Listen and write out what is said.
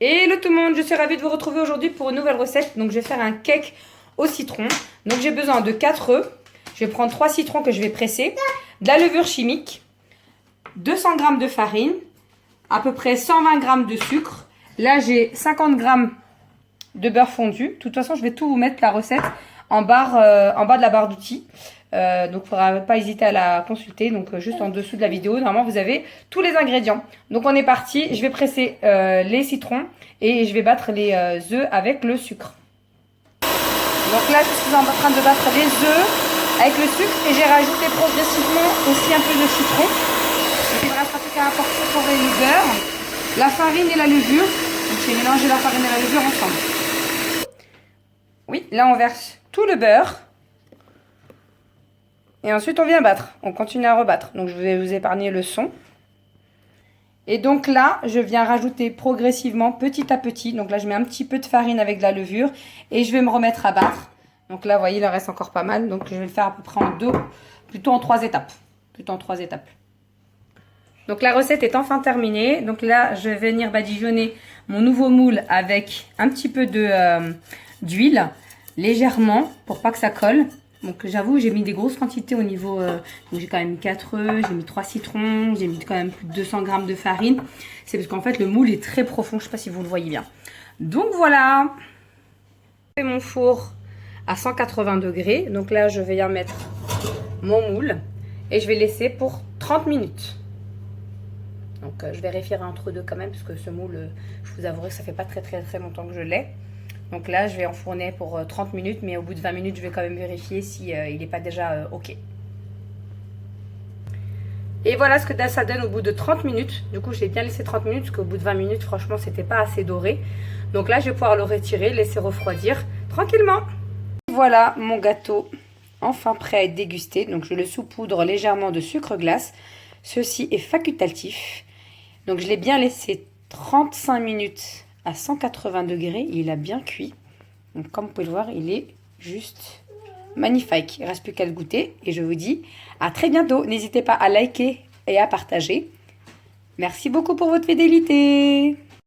Hello tout le monde, je suis ravie de vous retrouver aujourd'hui pour une nouvelle recette. Donc je vais faire un cake au citron. Donc j'ai besoin de 4 œufs. Je vais prendre 3 citrons que je vais presser, de la levure chimique, 200 g de farine, à peu près 120 g de sucre. Là j'ai 50 g de beurre fondu. De toute façon je vais tout vous mettre la recette en bas de la barre d'outils. Donc il ne faudra pas hésiter à la consulter. Donc juste en dessous de la vidéo, normalement vous avez tous les ingrédients. Donc on est parti, je vais presser les citrons et je vais battre les œufs avec le sucre. Donc là je suis en train de battre les œufs avec le sucre et j'ai rajouté progressivement aussi un peu de citron. Donc il ne restera plus qu'à incorporer le beurre, la farine et la levure. Donc j'ai mélangé la farine et la levure ensemble. Oui, là on verse tout le beurre. Et ensuite, on vient battre. On continue à rebattre. Donc, je vais vous épargner le son. Et donc là, je viens rajouter progressivement, petit à petit. Donc là, je mets un petit peu de farine avec de la levure. Et je vais me remettre à battre. Donc là, vous voyez, il en reste encore pas mal. Donc, je vais le faire à peu près plutôt en 3 étapes. Donc, la recette est enfin terminée. Donc là, je vais venir badigeonner mon nouveau moule avec un petit peu d'huile, légèrement, pour pas que ça colle. Donc j'avoue, j'ai mis des grosses quantités au niveau... donc j'ai quand même mis 4 œufs, j'ai mis 3 citrons, j'ai mis quand même plus de 200 g de farine. C'est parce qu'en fait le moule est très profond, je ne sais pas si vous le voyez bien. Donc voilà. Je fais mon four à 180 degrés. Donc là je vais y mettre mon moule et je vais laisser pour 30 minutes. Donc je vérifierai entre deux quand même parce que ce moule, je vous avouerai que ça fait pas très longtemps que je l'ai. Donc là, je vais enfourner pour 30 minutes, mais au bout de 20 minutes, je vais quand même vérifier si il n'est pas déjà OK. Et voilà ce que ça donne au bout de 30 minutes. Du coup, j'ai bien laissé 30 minutes, parce qu'au bout de 20 minutes, franchement, c'était pas assez doré. Donc là, je vais pouvoir le retirer, laisser refroidir tranquillement. Voilà mon gâteau enfin prêt à être dégusté. Donc je le saupoudre légèrement de sucre glace. Ceci est facultatif. Donc je l'ai bien laissé 35 minutes à 180 degrés, il a bien cuit. Donc comme vous pouvez le voir, il est juste magnifique. Il ne reste plus qu'à le goûter et je vous dis à très bientôt. N'hésitez pas à liker et à partager. Merci beaucoup pour votre fidélité.